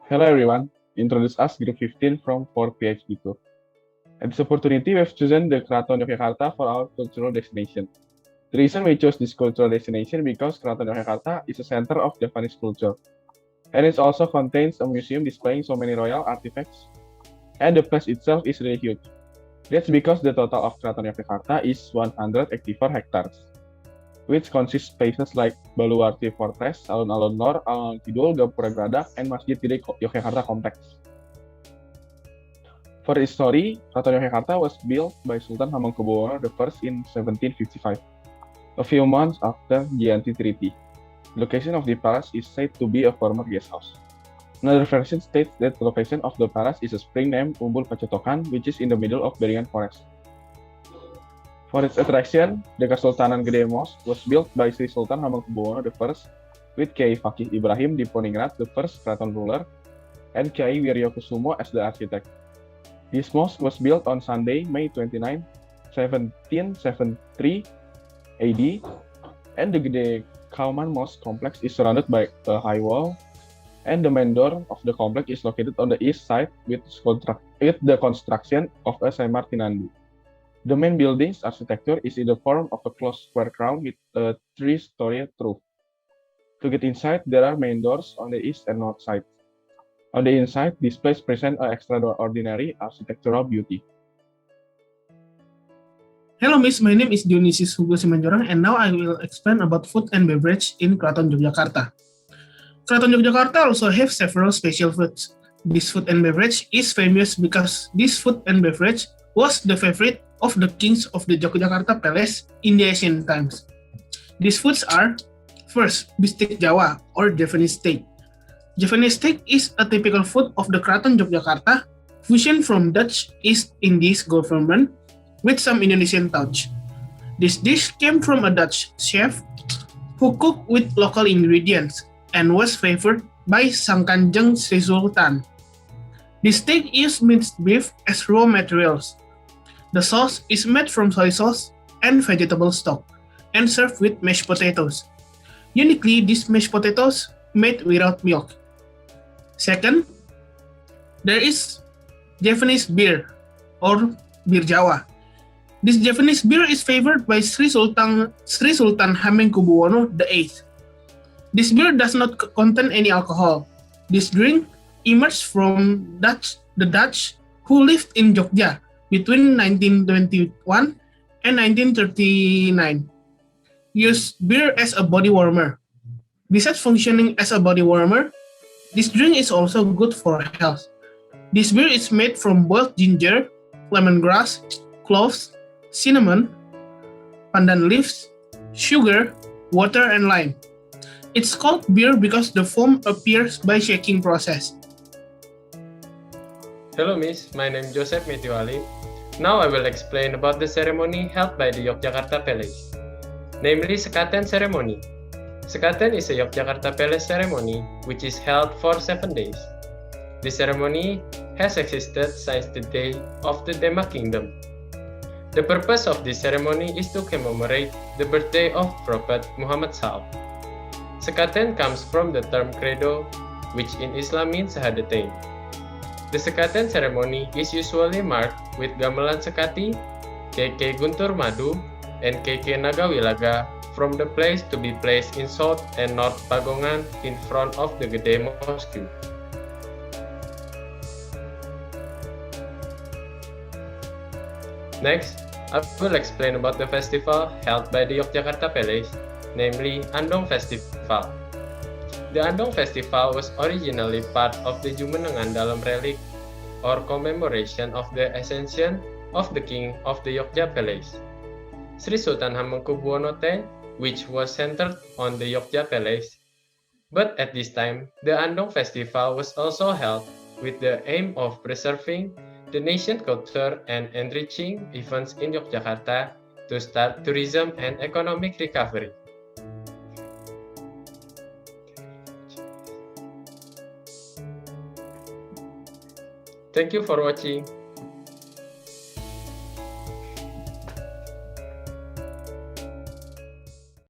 Hello everyone, introduce us Group 15 from 4 PhD Tour. At this opportunity, we have chosen the Keraton Jogjakarta for our cultural destination. The reason we chose this cultural destination because Keraton Jogjakarta is a center of Japanese culture, and it also contains a museum displaying so many royal artifacts, and the place itself is really huge. That's because the total of Keraton Jogjakarta is 184 hectares, which consists spaces like Baluarte Fortress, Alun-Alun Nor, Alun-Alun Kidul, Gapura Gradak, and Masjid Gede Yogyakarta Complex. For its story, Keraton Yogyakarta was built by Sultan Hamengkubuwono I in 1755, a few months after Gianti Treaty. The location of the palace is said to be a former guest house. Another version states that the location of the palace is a spring named Umbul Pacotokan, which is in the middle of Beringan Forest. For its attraction, the Kesultanan Gede Mosque was built by Sri Sultan Hamengkubuwono I with Kiai Fakih Ibrahim Diponingrat, the first Keraton ruler, and Kiai Wiryokusumo as the architect. This mosque was built on Sunday, May 29, 1773 AD, and the Gede Kauman Mosque complex is surrounded by a high wall, and the main door of the complex is located on the east side with the construction of a Semartinandu. The main building's architecture is in the form of a closed square crown with a 3-story roof. To get inside, there are main doors on the east and north sides. On the inside, this place presents an extraordinary architectural beauty. Hello Miss, my name is Dionisius Hugo Simanjorang, and now I will explain about food and beverage in Keraton Jogjakarta. Keraton Jogjakarta also have several special foods. This food and beverage is famous because this food and beverage was the favorite of the kings of the Jogjakarta Palace in the ancient times. These foods are, first, bistik Jawa or Javanese steak. Javanese steak is a typical food of the Keraton Jogjakarta, fusion from Dutch East Indies government with some Indonesian touch. This dish came from a Dutch chef who cooked with local ingredients and was favored by Sang Kanjeng Sri Sultan. This steak used minced beef as raw materials. The sauce is made from soy sauce and vegetable stock and served with mashed potatoes. Uniquely, these mashed potatoes made without milk. Second, there is Javanese beer or bir Jawa. This Javanese beer is favored by Sri Sultan Hamengkubuwono VIII. This beer does not contain any alcohol. This drink emerged from the Dutch who lived in Jogja between 1921 and 1939. Used beer as a body warmer. Besides functioning as a body warmer, this drink is also good for health. This beer is made from boiled ginger, lemongrass, cloves, cinnamon, pandan leaves, sugar, water, and lime. It's called beer because the foam appears by shaking process. Hello Miss, my name is Joseph Halim. Now I will explain about the ceremony held by the Jogjakarta Palace, namely Sekaten ceremony. Sekaten is a Jogjakarta Palace ceremony which is held for 7 days. The ceremony has existed since the day of the Demak Kingdom. The purpose of this ceremony is to commemorate the birthday of Prophet Muhammad SAW. Sekaten comes from the term credo, which in Islam means Shahadatain. The Sekaten ceremony is usually marked with Gamelan Sekati, KK Guntur Madu, and KK Nagawilaga from the place to be placed in South and North Pagongan in front of the Gede Mosque. Next, I will explain about the festival held by the Jogjakarta Palace, namely Andong Festival. The Andong Festival was originally part of the Jumenengan Dalam Relic or commemoration of the ascension of the King of the Jogja Palace, Sri Sultan Hamengkubuwono X, which was centered on the Jogja Palace. But at this time, the Andong Festival was also held with the aim of preserving the nation culture and enriching events in Yogyakarta to start tourism and economic recovery. Thank you for watching.